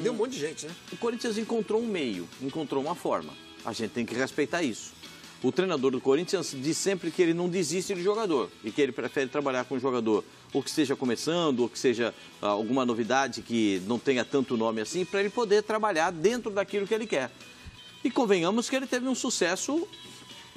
perdeu um monte de gente, né? O Corinthians encontrou um meio, encontrou uma forma. A gente tem que respeitar isso. O treinador do Corinthians diz sempre que ele não desiste de jogador e que ele prefere trabalhar com um jogador ou que esteja começando, ou que seja alguma novidade que não tenha tanto nome assim, para ele poder trabalhar dentro daquilo que ele quer. E convenhamos que ele teve um sucesso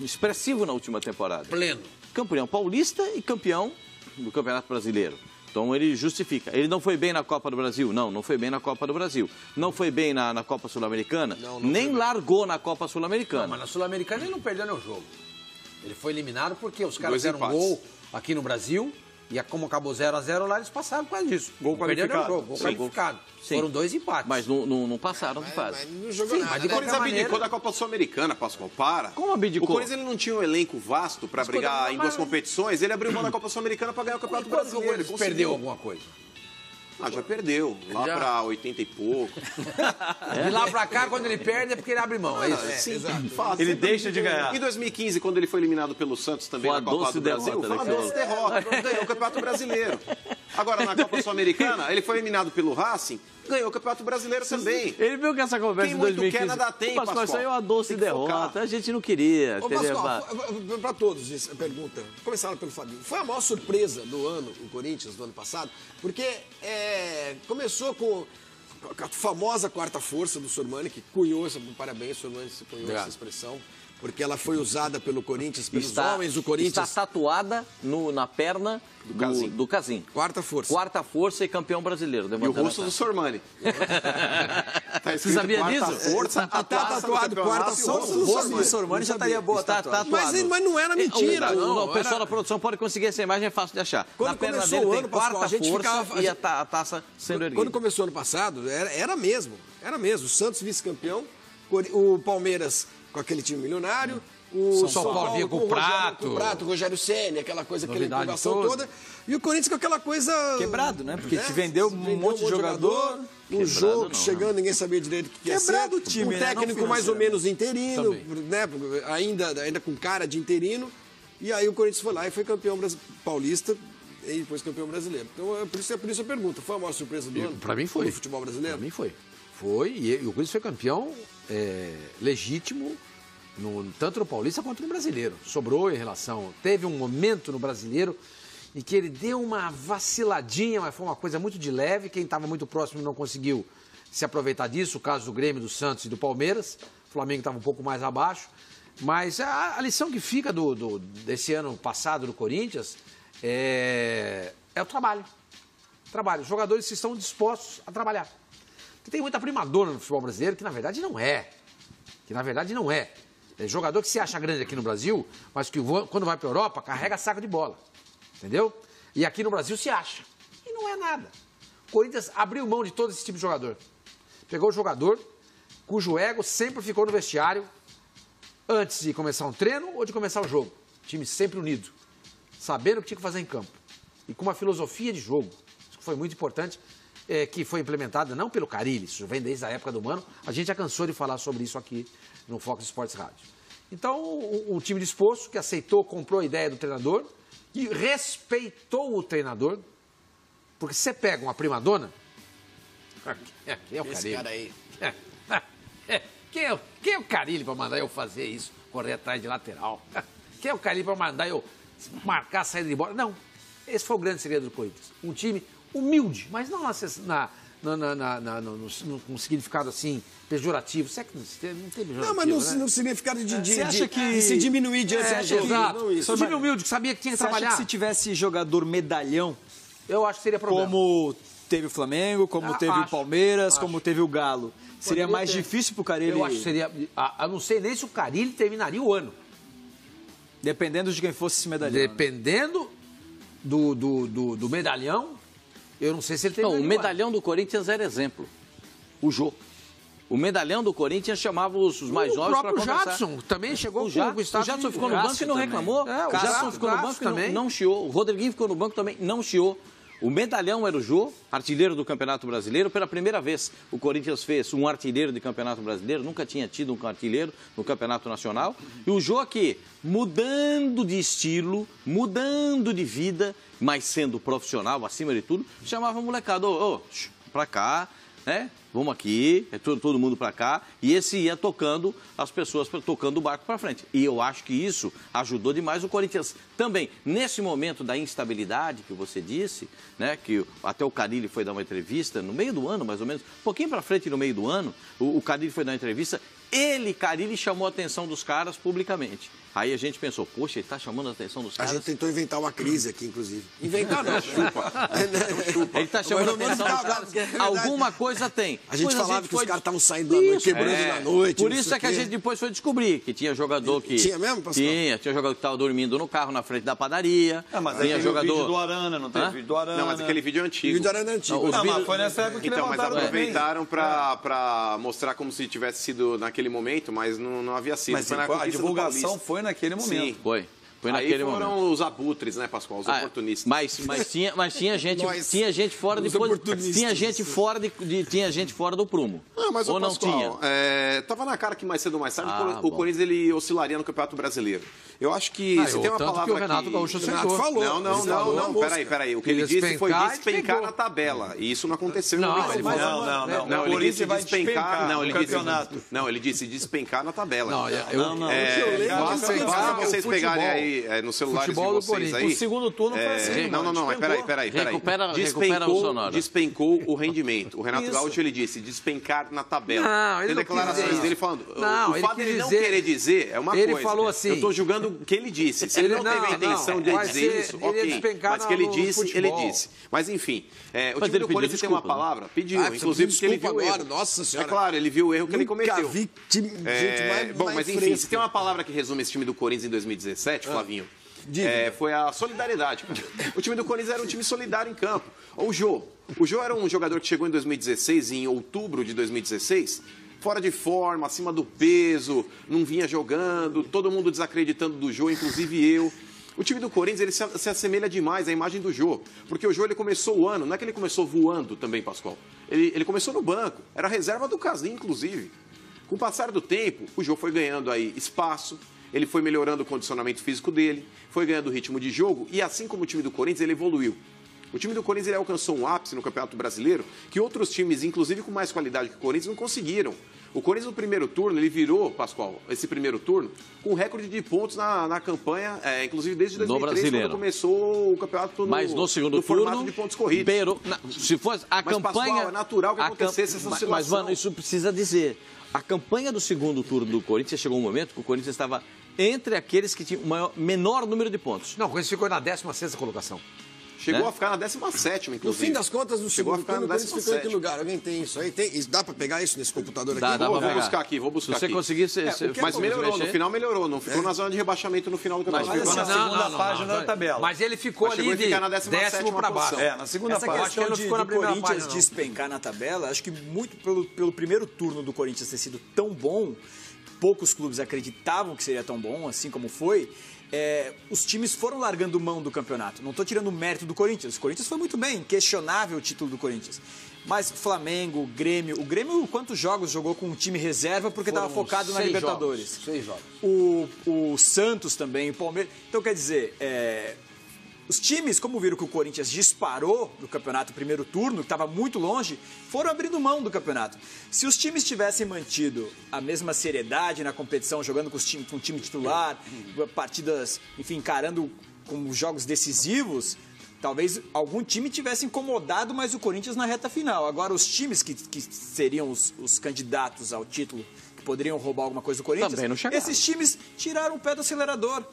expressivo na última temporada. Pleno. Campeão paulista e campeão do Campeonato Brasileiro. Então ele justifica. Ele não foi bem na Copa do Brasil? Não foi bem na Copa do Brasil. Não foi bem na Copa Sul-Americana? Nem largou na Copa Sul-Americana. Não, mas na Sul-Americana ele não perdeu nenhum jogo. Ele foi eliminado porque os caras fizeram um gol aqui no Brasil e como acabou 0-0 lá, eles passaram por causa disso. Gol qualificado. Jogo, gol qualificado. Sim. Foram 2 empates. Mas não passaram de fase. Mas não jogou nada. Mas de O Corinthians qualquer abdicou maneira... da Copa Sul-Americana, Pascoal, para. Como abdicou? O Corinthians ele não tinha um elenco vasto para brigar em 2 competições, ele abriu mão da Copa Sul-Americana para ganhar o Campeonato Quando o Brasileiro. Corinthians perdeu alguma coisa? Já perdeu, lá para 80 e pouco. De lá pra cá, quando ele perde, é porque ele abre mão, é isso? Sim, fácil. Ele deixa de ganhar. Em 2015, quando ele foi eliminado pelo Santos também Foi na Copa do Brasil, foi uma doce derrota, ganhou o Campeonato Brasileiro. Agora, na Copa Sul-Americana, ele foi eliminado pelo Racing, ganhou o Campeonato Brasileiro também. Ele viu que essa conversa Quem em muito 2015... quer, nada tem, Pascoal, isso aí é uma doce Tem que derrota. focar. A gente não queria. Ô, Pascoal, para todos, essa pergunta. Começaram pelo Fabinho. Foi a maior surpresa do ano, o Corinthians, do ano passado, porque começou com a famosa quarta força do Sormani, que cunhou essa... Parabéns, Sormani, você cunhou essa expressão. Porque ela foi usada pelo Corinthians, pelos homens do Corinthians. Está tatuada na perna do Casim. Quarta força. Quarta força e campeão brasileiro. E o rosto do Sormani. Você sabia disso? Força, Tá tatuado quarta força do O rosto do Sormani. Sormani já estaria boa Está tatuado. tatuado. Mas não era mentira, não. O pessoal da produção pode conseguir essa imagem, é fácil de achar. Quando Na perna começou dele o tem ano, Pascoal, quarta a gente força ficava- e a taça sendo erguida. Quando começou ano passado, era mesmo. Era mesmo. O Santos vice-campeão, o Palmeiras com aquele time milionário, o São Paulo vinha com o o Prato. o Rogério Ceni, aquela coisa, aquela Novidade empolgação toda. toda. E o Corinthians com aquela coisa... Quebrado, né? Porque né? te vendeu um monte de jogador. Um jogo não, chegando, ninguém sabia direito o que ia ser. Quebrado o time, Um né? técnico Não mais ou menos interino, Também. né? Ainda com cara de interino. E aí o Corinthians foi lá e foi campeão paulista e depois campeão brasileiro. Então, por isso a pergunta. Foi a maior surpresa do ano? Pra mim foi. No futebol brasileiro? Pra mim foi. Foi, e o Corinthians foi campeão legítimo, tanto no Paulista quanto no Brasileiro. Sobrou em relação... Teve um momento no Brasileiro em que ele deu uma vaciladinha, mas foi uma coisa muito de leve. Quem estava muito próximo não conseguiu se aproveitar disso. O caso do Grêmio, do Santos e do Palmeiras. O Flamengo estava um pouco mais abaixo. Mas a lição que fica desse ano passado do Corinthians é o trabalho. Os jogadores que estão dispostos a trabalhar. Porque tem muita primadona no futebol brasileiro que na verdade não é. É jogador que se acha grande aqui no Brasil, mas que quando vai para a Europa carrega saco de bola. Entendeu? E aqui no Brasil se acha. E não é nada. O Corinthians abriu mão de todo esse tipo de jogador. Pegou o jogador cujo ego sempre ficou no vestiário antes de começar um treino ou de começar o jogo. Time sempre unido. Sabendo o que tinha que fazer em campo. E com uma filosofia de jogo. Isso foi muito importante. Que foi implementada não pelo Carille, isso vem desde a época do Mano. A gente já cansou de falar sobre isso aqui no Fox Sports Rádio. Então, um time disposto, que aceitou, comprou a ideia do treinador e respeitou o treinador. Porque se você pega uma primadona... Quem é o Esse Carille? cara aí. Quem é o Carille para mandar eu fazer isso? Correr atrás de lateral? Quem é o Carille para mandar eu marcar a saída de bola? Não. Esse foi o grande segredo do Corinthians. Um time humilde, mas não num significado assim pejorativo. Será que não tem pejorativo? Não, mas no significado de acha que- se diminuir diante do jogo. Exato. Não isso. Um time humilde que sabia que tinha que Você acha trabalhar. que se tivesse jogador medalhão, Eu acho que seria problema. como teve o Flamengo, como teve o acho. Palmeiras, como teve o Galo, seria Poderia mais ter. difícil pro Carille, Eu acho que seria... Eu não sei nem se o Carille terminaria o ano. dependendo de quem fosse esse medalhão. Dependendo do medalhão, eu não sei se ele terminaria Não, o medalhão do Corinthians era exemplo. O Jô. O medalhão do Corinthians chamava os mais jovens para O conversar. próprio Jadson também chegou O Jadson ficou no banco e não reclamou. É, o Jadson ficou no banco e não chiou. O Rodriguinho ficou no banco também, não chiou. O medalhão era o Jô, artilheiro do Campeonato Brasileiro. Pela primeira vez, o Corinthians fez um artilheiro de Campeonato Brasileiro. Nunca tinha tido um artilheiro no Campeonato Nacional. E o Jô aqui, mudando de estilo, mudando de vida, mas sendo profissional acima de tudo, chamava a molecada, pra cá, né? Vamos aqui, todo mundo para cá, e esse ia tocando as pessoas, tocando o barco para frente. E eu acho que isso ajudou demais o Corinthians também. Nesse momento da instabilidade que você disse, né, que até o Carille foi dar uma entrevista, no meio do ano, mais ou menos, um pouquinho para frente no meio do ano, o Carille foi dar uma entrevista, Carille chamou a atenção dos caras publicamente. Aí a gente pensou, poxa, ele está chamando a atenção dos caras. A gente tentou inventar uma crise aqui, inclusive. Inventar não, chupa. Ele está chamando a atenção dos caras. Alguma coisa tem. A gente falava que os caras estavam saindo da noite, quebrando na noite. Por isso é que a gente depois foi descobrir que tinha jogador que... Tinha mesmo, Pascoal? Tinha jogador que estava dormindo no carro na frente da padaria. Mas tinha jogador... vídeo do Arana, não teve vídeo do Arana. Não, mas aquele vídeo é antigo. O vídeo do Arana é antigo. Mas foi nessa época que então, mas levantaram aproveitaram para mostrar como se tivesse sido naquele momento, mas não havia sido. Mas a divulgação foi naquele momento. Sim. Foi Aí naquele foram momento. os abutres, né, Pascoal? Os oportunistas. Mas tinha gente fora de tinha gente fora do prumo. Mas ou não Pascoal, tinha? Tava na cara que mais cedo ou mais tarde o Corinthians ele oscilaria no Campeonato Brasileiro. Eu acho que se tem uma palavra que o Renato Gaúcho acertou. falou. Não, peraí. O que ele disse foi despencar na tabela. E isso não aconteceu em 95. Não, ele disse vai despencar no campeonato. Não, ele disse despencar na tabela. Basta vocês pegarem aí no celular de vocês aí. O segundo turno foi assim. Não, peraí. Recupera o sonoro. Despencou o rendimento. O Renato Gaúcho, ele disse despencar na tabela. Não, ele tem não declarações quis dizer dele falando. Não, o fato dele não querer dizer é uma coisa. Ele falou assim. Eu estou julgando o que ele disse. Se ele não teve a intenção de dizer isso, ok. Mas que ele disse, ele disse. Mas enfim, o time do Corinthians tem uma palavra, pediu, inclusive porque ele viu o erro. Nossa Senhora. É claro, ele viu o erro que ele cometeu. Vi gente mais Bom, mas enfim, se tem uma palavra que resume esse time do Corinthians em 2017, Flavinho, foi a solidariedade. O time do Corinthians era um time solidário em campo. O Jô era um jogador que chegou em 2016, em outubro de 2016, fora de forma, acima do peso, não vinha jogando, todo mundo desacreditando do Jô, inclusive eu. O time do Corinthians ele se assemelha demais à imagem do Jô, porque o Jô ele começou o ano, não é que ele começou voando também, Pascoal. Ele começou no banco, era reserva do Casim, inclusive. Com o passar do tempo, o Jô foi ganhando aí espaço, ele foi melhorando o condicionamento físico dele, foi ganhando ritmo de jogo e assim como o time do Corinthians, ele evoluiu. O time do Corinthians ele alcançou um ápice no Campeonato Brasileiro que outros times, inclusive com mais qualidade que o Corinthians, não conseguiram. O Corinthians no primeiro turno, ele virou, Pascoal, esse primeiro turno, com um recorde de pontos na campanha, inclusive desde 2003, quando começou o campeonato Mas no segundo formato turno, de pontos corridos. Se fosse a campanha... Pascoal, é natural que acontecesse essa oscilação. Mas, mano, isso precisa dizer. A campanha do segundo turno do Corinthians chegou um momento que o Corinthians estava entre aqueles que tinham o menor número de pontos. Não, o Corinthians ficou na 16ª colocação. Chegou a ficar na 17ª, inclusive. No fim das contas, no Chegou segundo turno, o Corinthians ficou em que lugar? Alguém tem isso aí? Dá pra pegar isso nesse computador aqui? Dá Vou buscar aqui. Se você conseguir... Mas melhorou, no final melhorou. Não ficou na zona de rebaixamento no final do campeonato. Mas ficou na segunda página da tabela. Mas ele ficou ali de ficar na 17ª para baixo. Na segunda Essa página. questão não ficou na de primeira Corinthians página, não. despencar na tabela, acho que muito pelo primeiro turno do Corinthians ter sido tão bom, poucos clubes acreditavam que seria tão bom, assim como foi, os times foram largando mão do campeonato. Não estou tirando o mérito do Corinthians. O Corinthians foi muito bem, inquestionável o título do Corinthians. Mas Flamengo, Grêmio... O Grêmio, quantos jogos jogou com um time reserva porque estava focado na Libertadores? 6 jogos. O Santos também, o Palmeiras... Então, quer dizer... Os times, como viram que o Corinthians disparou no campeonato primeiro turno, que estava muito longe, foram abrindo mão do campeonato. Se os times tivessem mantido a mesma seriedade na competição, jogando com o time titular, partidas, enfim, encarando como jogos decisivos, talvez algum time tivesse incomodado mais o Corinthians na reta final. Agora, os times que seriam os candidatos ao título, que poderiam roubar alguma coisa do Corinthians, esses times tiraram o pé do acelerador.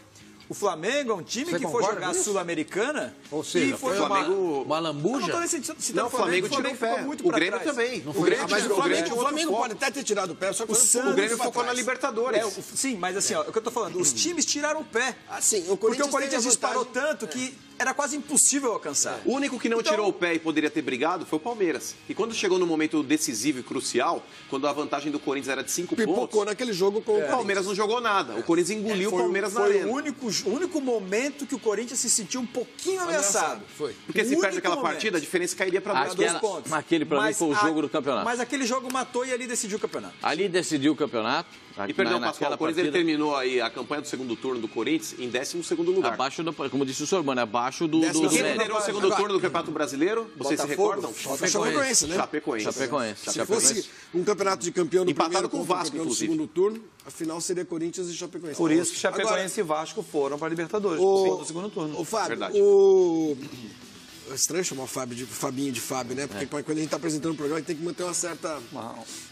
O Flamengo é um time que foi jogar a Sul-Americana. Ou seja, foi uma lambuja. Não, o Flamengo tirou o pé. O Grêmio também. O Flamengo pode até ter tirado o pé, só que o Grêmio focou na Libertadores. Sim, mas assim, ó, é o que eu tô falando. Os times tiraram o pé. Assim, porque o Corinthians disparou tanto que era quase impossível alcançar. O único que não tirou o pé e poderia ter brigado foi o Palmeiras. E quando chegou no momento decisivo e crucial, quando a vantagem do Corinthians era de 5 pontos... Pipocou naquele jogo com o Palmeiras não jogou nada. O Corinthians engoliu o Palmeiras na arena. Foi o único momento que o Corinthians se sentiu um pouquinho ameaçado. Foi. Porque se perde aquela partida, a diferença cairia para 2 pontos. Aquele, para mim, foi o jogo do campeonato. Mas aquele jogo matou e ali decidiu o campeonato. Ali decidiu o campeonato. E perdão, Pascoal, o Corinthians ele terminou aí a campanha do segundo turno do Corinthians em 12º lugar. Abaixo, como disse o senhor, mano, abaixo abaixo do Décima médio. Quem liderou o segundo turno do Campeonato Brasileiro? Vocês se recordam? Chapecoense, né? Chapecoense. Se fosse um campeonato de campeão no Empatado primeiro com o contra Vasco, campeão no inclusive. segundo turno, a final seria Corinthians e Chapecoense. Por isso que Chapecoense e Vasco foram para a Libertadores, no segundo turno. O Fábio, Verdade. É estranho chamar o Fábio de Fabinho de Fábio, né? Porque quando a gente está apresentando o programa, a gente tem que manter uma certa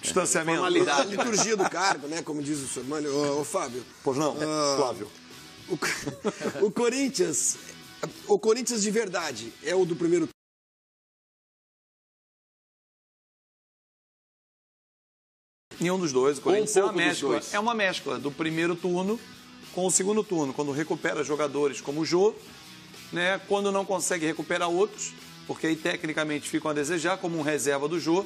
Distanciamento. a liturgia do cargo, né? Como diz o senhor Mano. Ô, Fábio. Pois não, Flávio. O Corinthians de verdade é o do primeiro turno. Nenhum dos dois. O Corinthians é uma pouco dos mescla. dois. É uma mescla do primeiro turno com o segundo turno. Quando recupera jogadores como o Jô, né? Quando não consegue recuperar outros, porque aí tecnicamente ficam a desejar, como um reserva do Jô.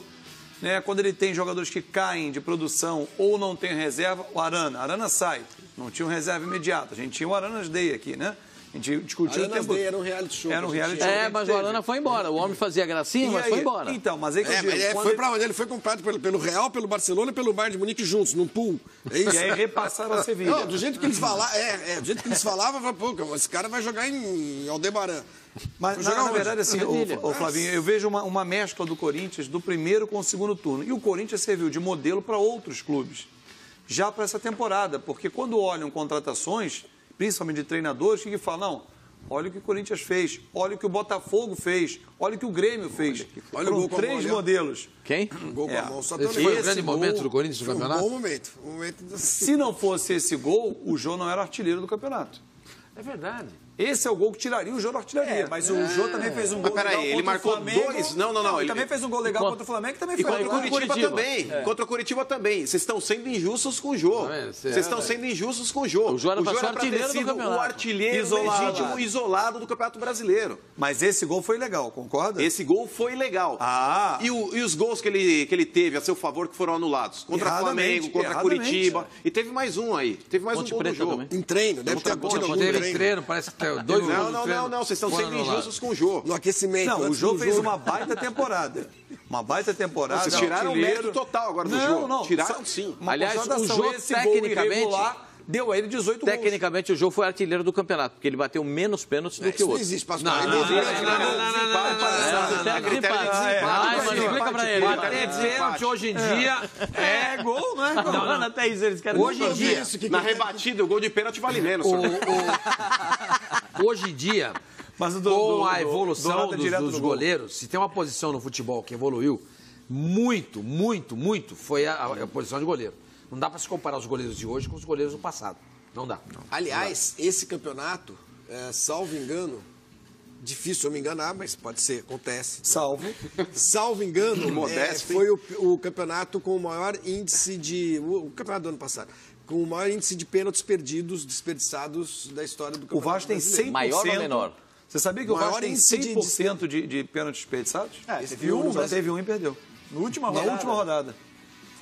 Né? Quando ele tem jogadores que caem de produção ou não tem reserva, o Arana sai. Não tinha um reserva imediato. A gente tinha o Aranas Day aqui, né? A gente discutiu o Aranas tempo. Day era um reality show. Era um que a gente reality tinha. show. Mas o Arana foi embora. O homem fazia gracinha, mas foi embora. Então, mas aí que eu digo, Mas ele quando foi pra onde? Ele foi comprado pelo Real, pelo Barcelona e pelo Bayern de Munique juntos, num pool. É isso? E aí repassaram a Sevilha. Não, do jeito que eles falavam, do jeito que eles falavam, eu falei, pô, esse cara vai jogar em Aldebaran. Mas, Vai jogar na onde? verdade, assim, ô Flavinho, eu vejo uma mescla do Corinthians do primeiro com o segundo turno. E o Corinthians serviu de modelo para outros clubes, já para essa temporada. Porque quando olham contratações, principalmente de treinadores, que falam, não, olha o que o Corinthians fez, olha o que o Botafogo fez, olha o que o Grêmio fez. Olha o gol com a três mão ali, ó. modelos. Quem? Gol com a mão, só Esse também. foi o Esse grande gol momento do Corinthians no Foi um campeonato? bom momento. Um momento Se não fosse esse gol, o Jô não era artilheiro do campeonato. É verdade. Esse é o gol que tiraria o Jô da artilharia. Mas o Jô também fez um gol peraí, legal ele contra marcou o Flamengo. dois? Não, Ele ele- também fez um gol legal contra o Flamengo, que também E foi contra o legal. Curitiba também. Contra o Curitiba também. Vocês estão sendo injustos com o Jô. Vocês estão sendo injustos com o Jô. O Jô era pra ser ter artilheiro do sido campeonato. o artilheiro Isolado. legítimo, isolado do Campeonato Brasileiro. Mas esse gol foi legal, concorda? Esse gol foi legal. Ah. E os gols que ele teve a seu favor que foram anulados? Contra o Flamengo, contra erradamente, Curitiba. E teve mais um aí. Teve mais Ponte um gol do Preta Jô. também. Em treino, deve ter acontecido algum Teve treino. treino, parece que tem dois gols no treino. Não, vocês estão Foram sendo anulados. injustos com o Jô. No aquecimento. Não, o antes Jô do fez jogo. uma baita temporada. Uma baita temporada. Vocês tiraram o artilheiro. mérito total agora do Não, Jô. não. Tiraram sim. Uma Aliás, constatação, o Jô, esse gol tecnicamente- irregular deu a ele 18 gols. Tecnicamente, o Jô foi artilheiro do campeonato, porque ele bateu menos pênaltis do que Isso o não outro. existe, pastor. Não, Ele não, existe. É critério de desempate. Mas explica pra ele. Bater pênalti hoje em dia É gol, não é gol? Não, até isso eles querem. Hoje em dia, Isso que Na rebatida, o gol de pênalti vale menos. hoje em dia, Mas com a do evolução nada direto dos no gol. goleiros, se tem uma posição no futebol que evoluiu muito, foi a posição de goleiro. Não dá para se comparar os goleiros de hoje com os goleiros do passado. Não dá. Aliás, esse campeonato, salvo engano, difícil eu me enganar, mas pode ser, acontece. Salvo engano, Modesto, foi o campeonato com o maior índice de... O campeonato do ano passado. Com o maior índice de pênaltis perdidos, desperdiçados da história do O campeonato Vasco tem brasileiro. 100%. Maior ou menor? Você sabia que o Maior Vasco tem índice de 100% de pênaltis desperdiçados? Teve um, Só teve um e perdeu. Na última Na rodada. última rodada.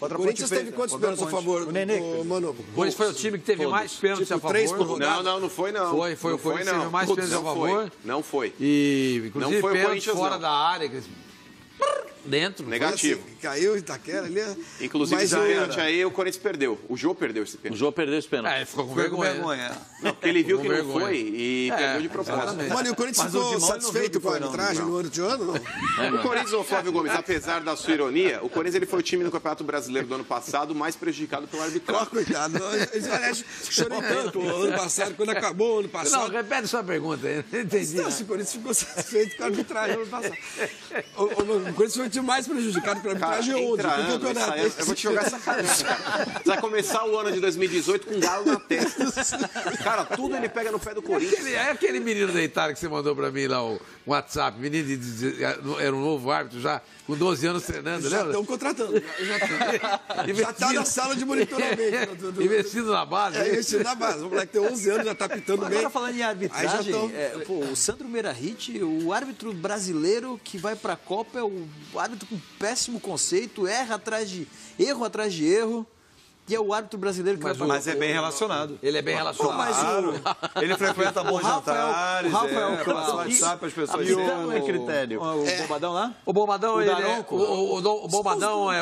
Contra O a Corinthians Ponte teve Preta. quantos Contra a pênaltis a Ponte. favor, O Nenê. Mano? O Corinthians foi o time que teve mais pênaltis Tipo, a favor. 3 por rodada. Não foi não. Foi o Corinthians que teve mais pênaltis a Não foi. favor. Não foi. E, inclusive, Não foi o pênaltis Corinthians, fora não. da área. Dentro. Negativo. Assim, caiu Itaquera ali. Inclusive, Mas esse o- pênalti aí, o Corinthians perdeu. O Jô perdeu esse O pênalti. Jô perdeu esse pênalti. É, ficou com Foi com vergonha. vergonha. Não, porque ele viu Com que não vergonha. foi e perdeu de propósito. Mano, e o Corinthians Mas o ficou Timão não viu satisfeito que com a foi, não. arbitragem no ano de ano? Não. O Corinthians, ô Flávio Gomes, apesar da sua ironia, o Corinthians ele foi o time no Campeonato Brasileiro do ano passado mais prejudicado pela Ó, arbitragem. coitado. Aliás, chorei tanto o ano passado, quando acabou o ano Não, passado. repete sua pergunta aí. Não entendi. Não, se o Corinthians ficou satisfeito com a arbitragem no ano passado. O Corinthians foi o time mais prejudicado pela Cara, arbitragem onde? entra No ano, campeonato. sai ano. Eu vou te jogar essa cara, cara. Você vai começar o ano de 2018 com um galo na testa. Cara, tudo ele pega no pé do Corinthians. É aquele menino da Itália que você mandou pra mim lá, o WhatsApp. Menino era um novo árbitro já, com 12 anos treinando, Já lembra? estão contratando. Já está na sala de monitoramento. Investindo na base. É isso, na base. O moleque tem 11 anos, já está pitando bem. Agora falando em Aí já arbitragem, tão- pô, o Sandro Meirahit, o árbitro brasileiro que vai pra Copa é o árbitro com péssimo conceito, erro atrás de erro, e é o árbitro brasileiro que vai pra Mas é bem relacionado. Ele é bem relacionado. Ele frequenta bons jantares, o Rafael passa Claus. WhatsApp para as pessoas. Então é critério. o Bombadão lá? O Bombadão, O ele Daronco. o Bombadão é